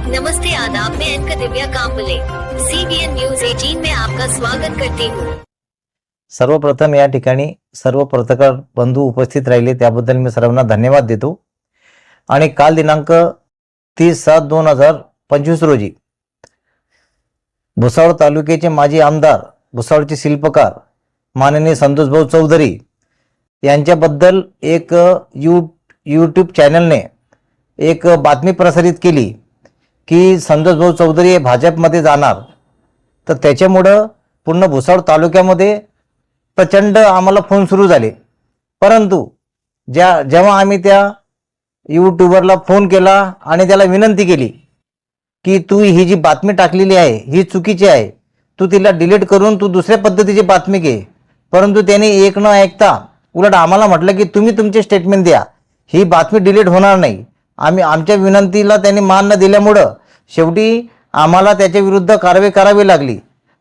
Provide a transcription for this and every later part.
नमस्ते आदाब, मैं anchor Divya Kamble CBN news 18 में आपका स्वागत करती हूँ। सर्वप्रथम या ठिकाणी सर्व पत्रकार बंधू उपस्थित राहिले त्याबद्दल मी सर्वांना धन्यवाद देतो। आणि काल दिनांक 30/7/2025 रोजी भुसावळ तालुक्याचे माजी आमदार, भुसावळचे शिल्पकार माननीय संतोषभाऊ चौधरी यांच्याबद्दल एक यूट्यूब चॅनलने एक बातमी प्रसारित केली की संतोषभाऊ चौधरी हे भाजपमध्ये जाणार। तर त्याच्यामुळं पूर्ण भुसावळ तालुक्यामध्ये प्रचंड आम्हाला फोन सुरू झाले। परंतु जेव्हा आम्ही त्या यूट्यूबरला फोन केला आणि त्याला विनंती केली की तू ही जी बातमी टाकलेली आहे ही चुकीची आहे, तू तिला डिलीट करून तू दुसऱ्या पद्धतीची बातमी घे, परंतु त्याने एक न ऐकता उलट आम्हाला म्हटलं की तुम्ही तुमचे स्टेटमेंट द्या, ही बातमी डिलीट होणार नाही। आमच्या विनंतीला त्यांनी मान न दिल्यामुळं शेवटी आम्हाला त्याच्या विरुद्ध कारवाई करावी लागली।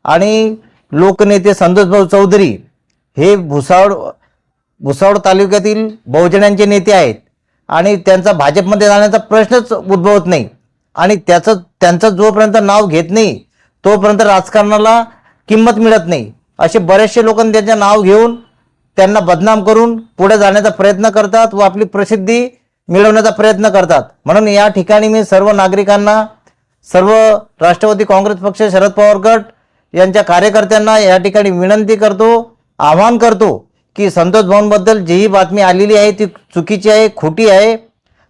आणि लोकनेते संतोषभाऊ चौधरी हे भुसावळ तालुक्यातील बहुजनांचे नेते आहेत आणि त्यांचा भाजपमध्ये जाण्याचा प्रश्नच उद्भवत नाही। आणि त्यांचं जोपर्यंत नाव घेत नाही तोपर्यंत राजकारणाला किंमत मिळत नाही। असे बरेचसे लोक त्यांचे नाव घेऊन त्यांना बदनाम करून पुढे जाण्याचा प्रयत्न करतात व आपली प्रसिद्धी मिळवण्याचा प्रयत्न करतात। म्हणून या ठिकाणी मी सर्व नागरिकांना, सर्व राष्ट्रवादी काँग्रेस पक्ष, शरद पवार गट यांच्या कार्यकर्त्यांना या ठिकाणी विनंती करतो, आवाहन करतो की संतोष भाऊंबद्दल जी बातमी आलेली आहे ती चुकीची आहे, खोटी आहे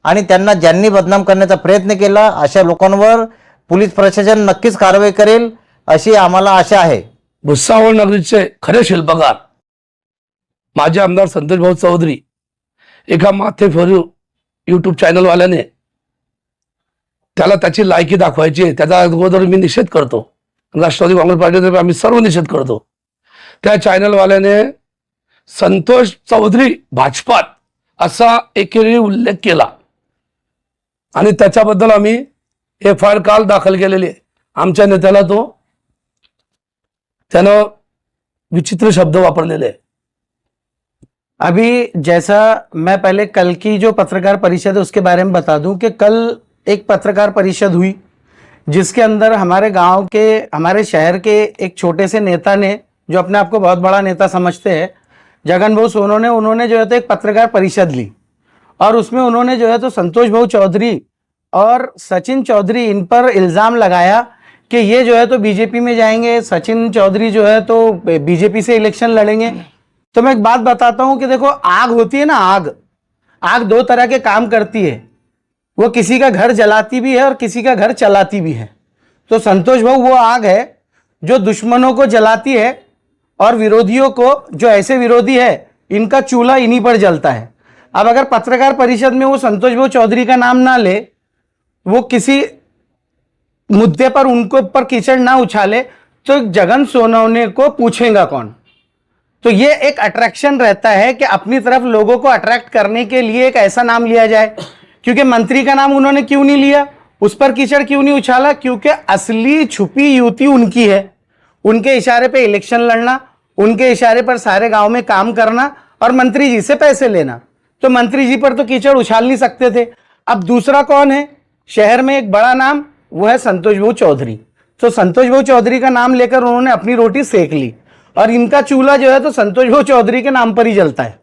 आणि त्यांना ज्यांनी बदनाम करण्याचा प्रयत्न केला अशा लोकांवर पोलीस प्रशासन नक्कीच कारवाई करेल अशी आम्हाला आशा आहे। भुसावळ नगरीचे खरे शिल्पकार माजी आमदार संतोषभाऊ चौधरी एका माथेफोर यूट्यूब चॅनल वाल्याने त्याला त्याची लायकी दाखवायची आहे, त्याचा अगोदर मी निषेध करतो। राष्ट्रवादी काँग्रेस पार्टीतर्फे आम्ही सर्व निषेध करतो। त्या चॅनलवाल्याने संतोष चौधरी भाजपात असा एकेरी उल्लेख केला आणि त्याच्याबद्दल आम्ही FIR काल दाखल केलेली आहे। आमच्या नेत्याला त्यानं विचित्र शब्द वापरलेले हैं। अभी जैसा मैं पहले कल की जो पत्रकार परिषद है उसके बारे में बता दूं कि कल एक पत्रकार परिषद हुई जिसके अंदर हमारे गांव के, हमारे शहर के एक छोटे से नेता ने, जो अपने आप को बहुत बड़ा नेता समझते हैं, जगन भाऊ सोनू उन्होंने जो है तो एक पत्रकार परिषद ली और उसमें उन्होंने जो है तो संतोष भाऊ चौधरी और सचिन चौधरी इन पर इल्ज़ाम लगाया कि ये जो है तो बीजेपी में जाएंगे, सचिन चौधरी जो है तो बीजेपी से इलेक्शन लड़ेंगे। तो मैं एक बात बताता हूं कि देखो, आग होती है ना, आग दो तरह के काम करती है, वो किसी का घर जलाती भी है और किसी का घर चलाती भी है। तो संतोष भाऊ वो आग है जो दुश्मनों को जलाती है और विरोधियों को, जो ऐसे विरोधी है इनका चूल्हा इन्हीं पर जलता है। अब अगर पत्रकार परिषद में वो संतोष भाऊ चौधरी का नाम ना ले, वो किसी मुद्दे पर उनको ऊपर कीचड़ ना उछाले, तो जगन सोनवणे को पूछेगा कौन। तो ये एक अट्रैक्शन रहता है कि अपनी तरफ लोगों को अट्रैक्ट करने के लिए एक ऐसा नाम लिया जाए। क्योंकि मंत्री का नाम उन्होंने क्यों नहीं लिया, उस पर कीचड़ क्यों नहीं उछाला? क्योंकि असली छुपी युति उनकी है, उनके इशारे पे इलेक्शन लड़ना, उनके इशारे पर सारे गांव में काम करना और मंत्री जी से पैसे लेना। तो मंत्री जी पर तो कीचड़ उछाल नहीं सकते थे। अब दूसरा कौन है शहर में एक बड़ा नाम, वो है संतोष भाऊ चौधरी। तो संतोष भाऊ चौधरी का नाम लेकर उन्होंने अपनी रोटी सेक ली और इनका चूल्हा जो है तो संतोष भाऊ चौधरी के नाम पर ही जलता है।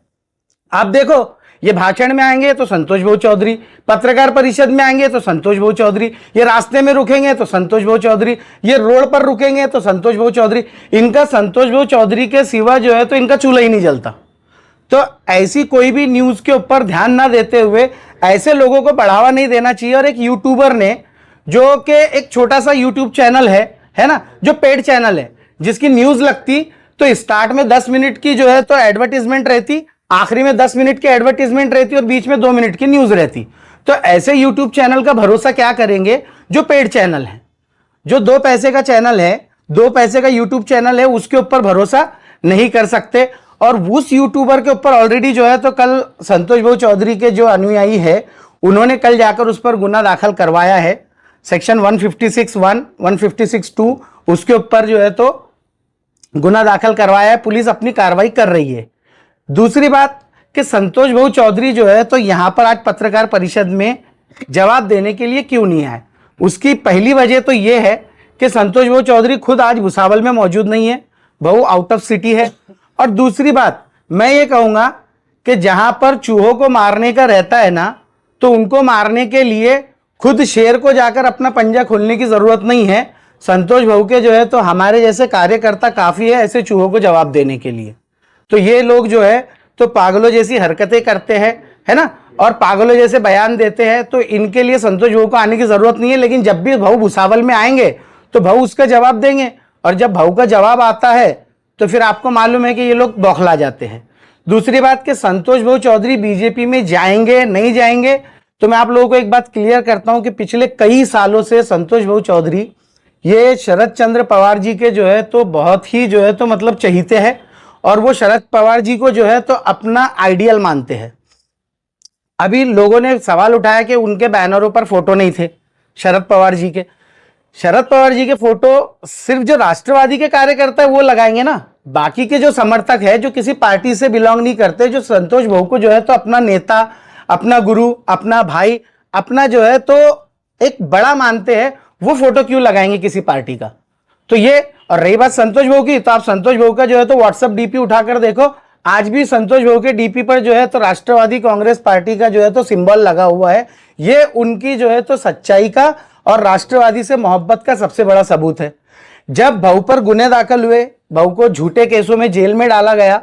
आप देखो, ये भाषण में आएंगे तो संतोष भाऊ चौधरी, पत्रकार परिषद में आएंगे तो संतोष भाऊ चौधरी, ये रास्ते में रुकेंगे तो संतोष भाऊ चौधरी, ये रोड पर रुकेंगे तो संतोष भाऊ चौधरी। इनका संतोष भाऊ चौधरी के सिवा जो है तो इनका चूल्हा ही नहीं जलता। तो ऐसी कोई भी न्यूज के ऊपर ध्यान ना देते हुए ऐसे लोगों को बढ़ावा नहीं देना चाहिए। और एक यूट्यूबर ने, जो कि एक छोटा सा यूट्यूब चैनल है ना, जो पेड चैनल है, जिसकी न्यूज लगती तो स्टार्ट में 10 मिनट की जो है तो एडवर्टीजमेंट रहती, आखिरी में 10 मिनट की एडवर्टीजमेंट रहती और बीच में 2 मिनट की न्यूज रहती। तो ऐसे यूट्यूब चैनल का भरोसा क्या करेंगे जो पेड चैनल है, जो 2 पैसे का चैनल है, 2 पैसे का यूट्यूब चैनल है, उसके ऊपर भरोसा नहीं कर सकते। और उस यूट्यूबर के ऊपर ऑलरेडी जो है तो कल संतोष भाऊ चौधरी के जो अनुयायी है उन्होंने कल जाकर उस पर गुना दाखिल करवाया है, सेक्शन 156(1), 156(2) उसके ऊपर जो है तो गुना दाखिल करवाया है। पुलिस अपनी कार्रवाई कर रही है। दूसरी बात कि संतोष भाऊ चौधरी जो है तो यहां पर आज पत्रकार परिषद में जवाब देने के लिए क्यों नहीं आए? उसकी पहली वजह तो ये है कि संतोष भाऊ चौधरी खुद आज भुसावल में मौजूद नहीं है, भाऊ आउट ऑफ सिटी है। और दूसरी बात मैं ये कहूंगा कि जहां पर चूहों को मारने का रहता है ना, तो उनको मारने के लिए खुद शेर को जाकर अपना पंजा खोलने की जरूरत नहीं है। संतोष भाऊ के जो है तो हमारे जैसे कार्यकर्ता काफी है ऐसे चूहों को जवाब देने के लिए। तो ये लोग जो है तो पागलों जैसी हरकतें करते हैं, है ना, और पागलों जैसे बयान देते हैं, तो इनके लिए संतोष भाऊ को आने की जरूरत नहीं है। लेकिन जब भी भाऊ भुसावल में आएंगे तो भाऊ उसका जवाब देंगे, और जब भाऊ का जवाब आता है तो फिर आपको मालूम है कि ये लोग बौखला जाते हैं। दूसरी बात कि संतोष भाऊ चौधरी बीजेपी में जाएंगे नहीं जाएंगे, तो मैं आप लोगों को एक बात क्लियर करता हूं कि पिछले कई सालों से संतोष भाऊ चौधरी ये शरद चंद्र पवार जी के जो है तो बहुत ही जो है तो मतलब चहीते हैं, और वो शरद पवार जी को जो है तो अपना आइडियल मानते हैं। अभी लोगों ने सवाल उठाया कि उनके बैनरों पर फोटो नहीं थे शरद पवार जी के। शरद पवार जी के फोटो सिर्फ जो राष्ट्रवादी के कार्यकर्ता है वो लगाएंगे ना, बाकी के जो समर्थक है जो किसी पार्टी से बिलोंग नहीं करते, जो संतोष भाऊ को जो है तो अपना नेता, अपना गुरु, अपना भाई, अपना जो है तो एक बड़ा मानते हैं, वो फोटो क्यों लगाएंगे किसी पार्टी का। तो ये, और रही बात संतोष भाऊ की, तो आप संतोष भाऊ का जो है तो व्हाट्सएप डीपी उठाकर देखो, आज भी संतोष भाऊ के डीपी पर जो है तो राष्ट्रवादी कांग्रेस पार्टी का जो है तो सिंबल लगा हुआ है। ये उनकी जो है तो सच्चाई का और राष्ट्रवादी से मोहब्बत का सबसे बड़ा सबूत है। जब भाऊ पर गुने दाखिल हुए, भाऊ को झूठे केसों में जेल में डाला गया,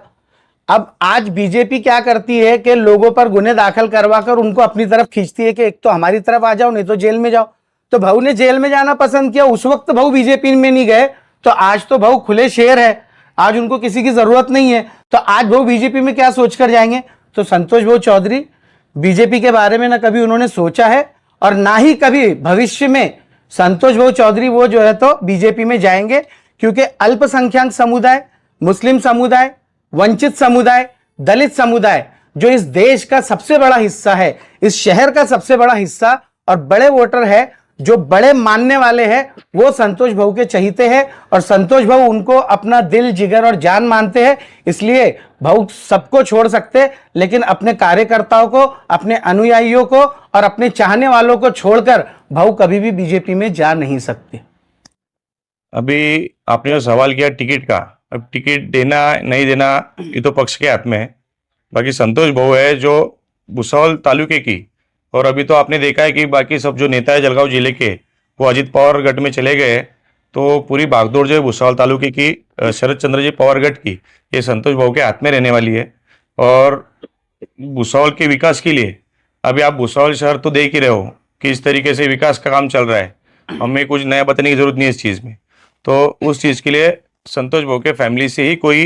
अब आज बीजेपी क्या करती है कि लोगों पर गुने दाखिल करवाकर उनको अपनी तरफ खींचती है कि एक तो हमारी तरफ आ जाओ, नहीं तो जेल में जाओ। तो भाऊ ने जेल में जाना पसंद किया, उस वक्त भाऊ बीजेपी में नहीं गए, तो आज तो भाऊ खुले शेर है, आज उनको किसी की जरूरत नहीं है। तो आज भाऊ बीजेपी में क्या सोचकर जाएंगे। तो संतोष भाऊ चौधरी बीजेपी के बारे में ना कभी उन्होंने सोचा है और ना ही कभी भविष्य में संतोष भाऊ चौधरी वो जो है तो बीजेपी में जाएंगे, क्योंकि अल्पसंख्यक समुदाय, मुस्लिम समुदाय, वंचित समुदाय, दलित समुदाय जो इस देश का सबसे बड़ा हिस्सा है, इस शहर का सबसे बड़ा हिस्सा और बड़े वोटर है, जो बड़े मानने वाले हैं, वो संतोष भाऊ के चहीते हैं और संतोष भाऊ उनको अपना दिल, जिगर और जान मानते हैं। इसलिए भाऊ सबको छोड़ सकते, लेकिन अपने कार्यकर्ताओं को, अपने अनुयायियों को और अपने चाहने वालों को छोड़कर भाऊ कभी भी बीजेपी में जा नहीं सकते। अभी आपने जो सवाल किया टिकट का, अब टिकट देना नहीं देना ये तो पक्ष के हाथ में है। बाकी संतोष भाऊ है जो भुसावल तालुके की, और अभी तो आपने देखा है कि बाकी सब जो नेता है जलगांव जिले के वो अजित पवार गढ़ में चले गए, तो पूरी भागदौड़ जो है भुसावल तालुके की शरद चंद्र जी पवार गढ़ की, ये संतोष भाऊ के हाथ में रहने वाली है। और भुसावल के विकास के लिए अभी आप भुसावल शहर तो देख ही रहे हो कि इस तरीके से विकास का काम चल रहा है, हमें कुछ नया बताने की जरूरत नहीं है इस चीज़ में। तो उस चीज़ के लिए संतोष भाऊ के फैमिली से ही कोई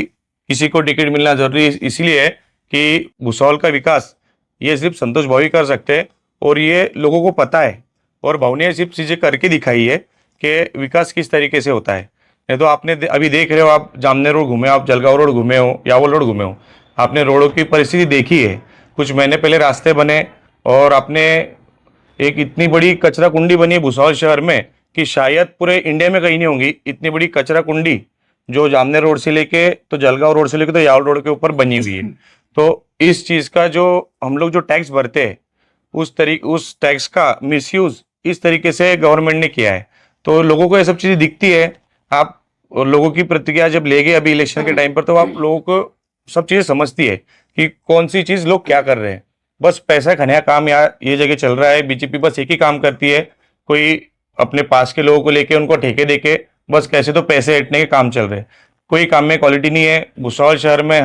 किसी को टिकट मिलना जरूरी इसलिए है कि भुसावल का विकास ये सिर्फ संतोष भाऊ ही कर सकते हैं, और ये लोगों को पता है, और भाऊ ने सिर्फ चीज़ें करके दिखाई है कि विकास किस तरीके से होता है। नहीं तो आपने अभी देख रहे हो, आप जामनेर रोड घूमे हो, आप जलगांव रोड घूमे हो, यावल रोड घूमे हो, आपने रोडों की परिस्थिति देखी है। कुछ महीने पहले रास्ते बने और आपने एक इतनी बड़ी कचरा कुंडी बनी है भुसावल शहर में कि शायद पूरे इंडिया में कहीं नहीं होंगी इतनी बड़ी कचरा कुंडी, जो जामनेर रोड से लेके तो जलगांव रोड से लेके तो यावल रोड के ऊपर बनी हुई है। तो इस चीज़ का जो हम लोग जो टैक्स भरते हैं उस टैक्स का मिसयूज इस तरीके से गवर्नमेंट ने किया है, तो लोगों को ये सब चीज़ें दिखती है। आप लोगों की प्रतिक्रिया जब ले गए अभी इलेक्शन के टाइम पर, तो आप लोगों को सब चीज़ें समझती है कि कौन सी चीज़ लोग क्या कर रहे हैं। बस पैसा खाने का काम यार ये जगह चल रहा है। बीजेपी बस एक ही काम करती है, कोई अपने पास के लोगों को लेके उनको ठेके देके बस कैसे तो पैसे हटने के काम चल रहे हैं, कोई काम में क्वालिटी नहीं है। भुसावल शहर में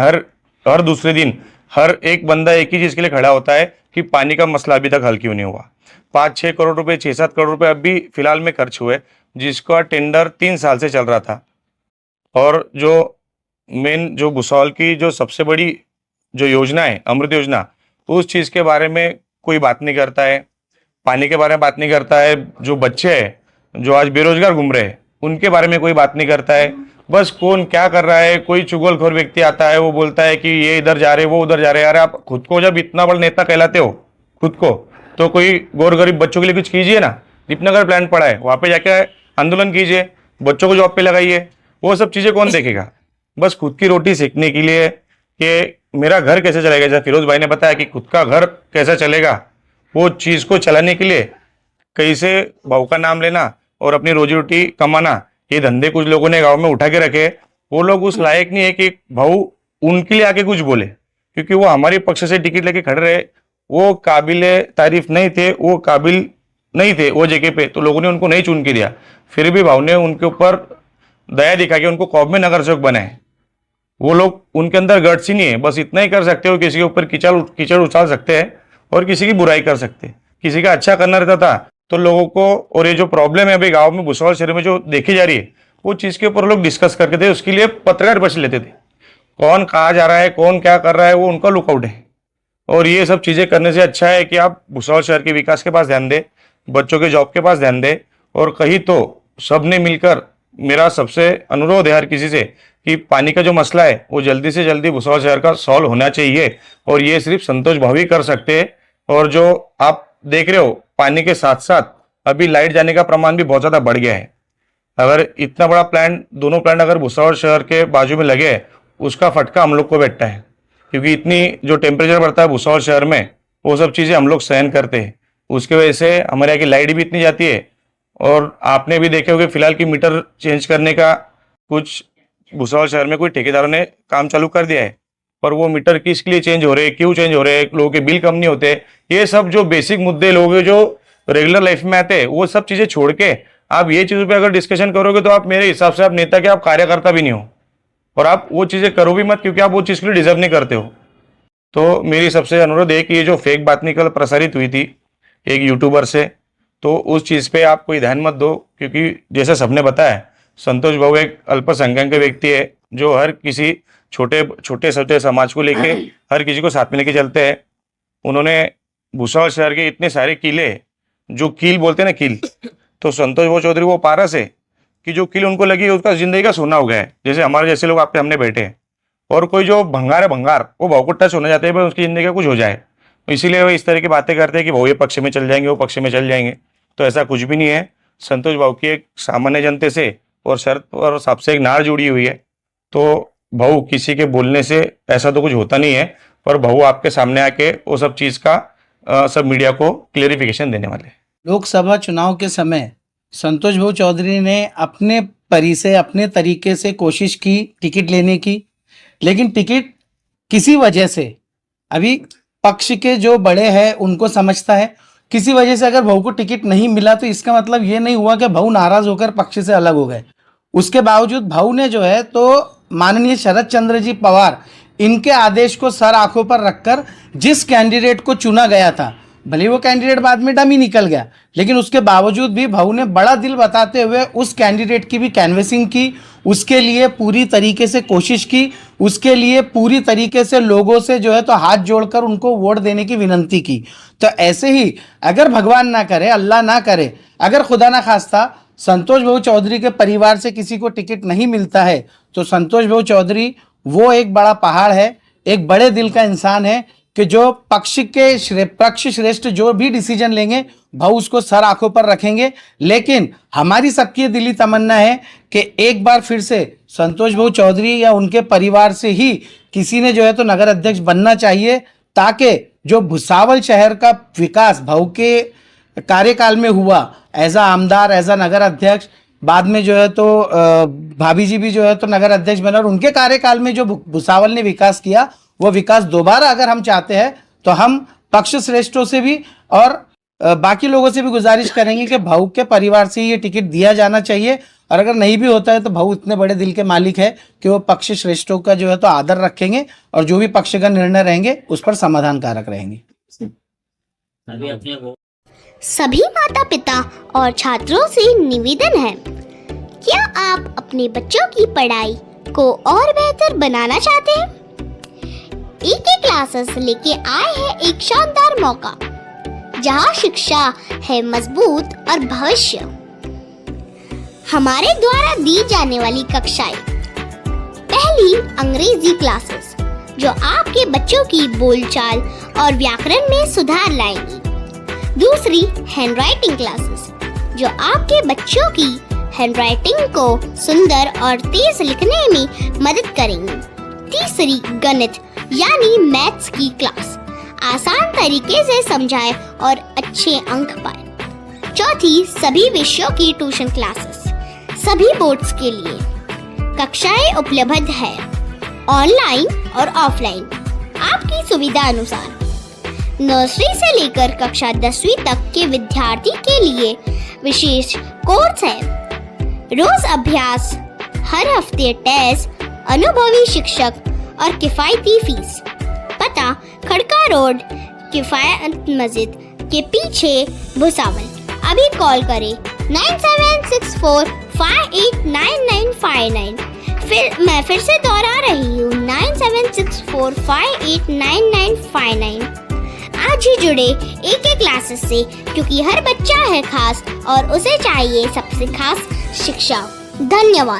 हर दूसरे दिन हर एक बंदा एक ही चीज़ के लिए खड़ा होता है कि पानी का मसला अभी तक हल क्यों नहीं हुआ। 5-6 करोड़ रुपए, 6-7 करोड़ रुपए अभी फिलहाल में खर्च हुए, जिसका टेंडर 3 साल से चल रहा था। और जो मेन जो भुसावल की जो सबसे बड़ी जो योजना है अमृत योजना, उस चीज़ के बारे में कोई बात नहीं करता है, पानी के बारे में बात नहीं करता है। जो बच्चे हैं जो आज बेरोजगार घूम रहे हैं उनके बारे में कोई बात नहीं करता है। बस कौन क्या कर रहा है, कोई चुगलखोर व्यक्ति आता है वो बोलता है कि ये इधर जा रहे वो उधर जा रहे। अरे आप खुद को जब इतना बड़ा नेता कहलाते हो खुद को, तो कोई गौर गरीब बच्चों के लिए कुछ कीजिए ना। दीपनगर प्लांट पड़ा है, वहाँ पे जाके आंदोलन कीजिए, बच्चों को जॉब पे लगाइए। वो सब चीज़ें कौन देखेगा? बस खुद की रोटी सेकने के लिए कि मेरा घर कैसे चलेगा, जैसे फिरोज भाई ने बताया कि खुद का घर कैसा चलेगा, वो चीज़ को चलाने के लिए कहीं से भाव का नाम लेना और अपनी रोजी रोटी कमाना, ये धंधे कुछ लोगों ने गांव में उठा के रखे। वो लोग उस लायक नहीं है कि भाव उनके लिए आके कुछ बोले, क्योंकि वो हमारे पक्ष से टिकट लेके खड़े रहे। वो काबिल तारीफ नहीं थे, वो काबिल नहीं थे वो जगह पे, तो लोगों ने उनको नहीं चुन के दिया। फिर भी भाव ने उनके ऊपर दया दिखा के उनको कौम में नगर सेवक बनाए। वो लोग, उनके अंदर गट्स ही नहीं है, बस इतना ही कर सकते हो, किसी के ऊपर कीचड़ उछाल सकते हैं और किसी की बुराई कर सकते हैं। किसी का अच्छा करना रहता था तो लोगों को, और ये जो प्रॉब्लम है अभी गांव में भुसावल शहर में जो देखी जा रही है, वो चीज के ऊपर लोग डिस्कस करके थे, उसके लिए पत्रकार परिषद लेते थे। कौन कहाँ जा रहा है, कौन क्या कर रहा है, वो उनका लुकआउट है। और ये सब चीजें करने से अच्छा है कि आप भुसावल शहर के विकास के पास ध्यान दें, बच्चों के जॉब के पास ध्यान दें, और कहीं तो सबने मिलकर, मेरा सबसे अनुरोध है हर किसी से कि पानी का जो मसला है वो जल्दी से जल्दी भुसावल शहर का सॉल्व होना चाहिए। और ये सिर्फ संतोष भाव ही कर सकते हैं। और जो आप देख रहे हो, पानी के साथ साथ अभी लाइट जाने का प्रमाण भी बहुत ज्यादा बढ़ गया है। अगर इतना बड़ा प्लांट, दोनों प्लांट अगर भुसावल शहर के बाजू में लगे, उसका फटका हम लोग को बैठता है, क्योंकि इतनी जो टेम्परेचर बढ़ता है भुसावल शहर में, वो सब चीजें हम लोग सहन करते हैं। उसके वजह से हमारे यहाँ की लाइट भी इतनी जाती है। और आपने भी देखे होंगे फिलहाल की मीटर चेंज करने का कुछ भुसावल शहर में कोई ठेकेदारों ने काम चालू कर दिया है, पर वो मीटर किसके लिए चेंज हो रहे हैं, क्यों चेंज हो रहे हैं, लोगों के बिल कम नहीं होते, ये सब जो बेसिक मुद्दे लोगों के जो रेगुलर लाइफ में आते हैं, वो सब चीजें छोड़ के आप ये चीजों पे अगर डिस्कशन करोगे तो आप, मेरे हिसाब से आप नेता के, आप कार्यकर्ता भी नहीं हो, और आप वो चीजें करो भी मत, क्योंकि आप वो चीज के लिए डिजर्व नहीं करते हो। तो मेरी सबसे अनुरोध है कि ये जो फेक बात निकल प्रसारित हुई थी एक यूट्यूबर से, तो उस चीज पे आप कोई ध्यान मत दो, क्योंकि जैसे सबने बताया, संतोष भाऊ एक अल्पसंख्यक व्यक्ति है जो हर किसी छोटे समाज को लेके हर किसी को साथ में लेके चलते हैं। उन्होंने भुसावल शहर के इतने सारे किले, जो कील बोलते हैं ना, कील, तो संतोष भाऊ चौधरी वो पारस है कि जो कील उनको लगी उसका जिंदगी का सोना हो गया है। जैसे हमारे जैसे लोग आपके हमने बैठे हैं, और कोई जो भंगार है, भंगार, वो भाव को टच होना चाहते हैं, उसकी जिंदगी का कुछ हो जाए, इसीलिए वो इस तरह की बातें करते हैं कि भाऊ ये पक्ष में चल जाएंगे, वो पक्ष में चल जाएंगे। तो ऐसा कुछ भी नहीं है। संतोष भाऊ की एक सामान्य जनते से और शर्त और सबसे एक नार जुड़ी हुई है। तो भाऊ किसी के बोलने से ऐसा तो कुछ होता नहीं है, पर भाऊ आपके सामने आके वो सब चीज का सब मीडिया को क्लेरिफिकेशन देने वाले। लोकसभा चुनाव के समय संतोष भाऊ चौधरी ने अपने परी से, अपने तरीके से कोशिश की टिकट लेने की, लेकिन टिकट किसी वजह से, अभी पक्ष के जो बड़े हैं उनको समझता है, किसी वजह से अगर भाऊ को टिकट नहीं मिला तो इसका मतलब ये नहीं हुआ कि भाऊ नाराज होकर पक्ष से अलग हो गए। उसके बावजूद भाऊ ने जो है तो माननीय शरद चंद्र जी पवार, इनके आदेश को सर आंखों पर रखकर जिस कैंडिडेट को चुना गया था, भले वो कैंडिडेट बाद में डमी निकल गया, लेकिन उसके बावजूद भी भाऊ ने बड़ा दिल बताते हुए उस कैंडिडेट की भी कैनवेसिंग की, उसके लिए पूरी तरीके से कोशिश की, उसके लिए पूरी तरीके से लोगों से जो है तो हाथ जोड़कर उनको वोट देने की विनंती की। तो ऐसे ही अगर भगवान ना करे, अल्लाह ना करे, अगर खुदा ना खास्ता संतोष भाऊ चौधरी के परिवार से किसी को टिकट नहीं मिलता है, तो संतोष भाऊ चौधरी वो एक बड़ा पहाड़ है, एक बड़े दिल का इंसान है कि जो पक्ष श्रेष्ठ जो भी डिसीजन लेंगे भाऊ उसको सर आंखों पर रखेंगे। लेकिन हमारी सबकी दिली तमन्ना है कि एक बार फिर से संतोष भाऊ चौधरी या उनके परिवार से ही किसी ने जो है तो नगर अध्यक्ष बनना चाहिए, ताकि जो भुसावल शहर का विकास भाऊ के कार्यकाल में हुआ, एज अ आमदार, एज अ नगर अध्यक्ष, बाद में जो है तो भाभी जी भी जो है तो नगर अध्यक्ष बना, और उनके कार्यकाल में जो भुसावल ने विकास किया, वो विकास दोबारा अगर हम चाहते हैं तो हम पक्ष श्रेष्ठों से भी और बाकी लोगों से भी गुजारिश करेंगे कि भाऊ के परिवार से ये टिकट दिया जाना चाहिए। और अगर नहीं भी होता है तो भाऊ इतने बड़े दिल के मालिक है कि वो पक्ष श्रेष्ठों का जो है तो आदर रखेंगे, और जो भी पक्ष का निर्णय रहेंगे उस पर समाधान कारक रहेंगे। सभी माता पिता और छात्रों से निवेदन है, क्या आप अपने बच्चों की पढ़ाई को और बेहतर बनाना चाहते हैं? EK क्लासेस लेके आए हैं एक शानदार मौका, जहां शिक्षा है मजबूत और भविष्य। हमारे द्वारा दी जाने वाली कक्षाएं, पहली अंग्रेजी क्लासेस जो आपके बच्चों की बोलचाल और व्याकरण में सुधार लाएंगी। दूसरी हैंडराइटिंग क्लासेस जो आपके बच्चों की हैंडराइटिंग को सुंदर और तेज लिखने में मदद करेंगी। तीसरी गणित यानी मैथ्स की क्लास, आसान तरीके से समझाए और अच्छे अंक पाए। चौथी, सभी विषयों की ट्यूशन क्लासेस सभी बोर्ड्स के लिए। कक्षाएं उपलब्ध है ऑनलाइन और ऑफलाइन आपकी सुविधा अनुसार। नर्सरी से लेकर कक्षा 10वीं तक के विद्यार्थी के लिए विशेष कोर्स है। रोज अभ्यास, हर हफ्ते टेस्ट, अनुभवी शिक्षक और किफायती फीस। पता खड़का रोड, किफायत मस्जिद के पीछे, भुसावल। अभी कॉल करें 9764589959। फिर से दोहरा रही हूँ 9764589959। आज ही जुड़े एक क्लासेस से, क्योंकि हर बच्चा है खास और उसे चाहिए सबसे खास शिक्षा। धन्यवाद।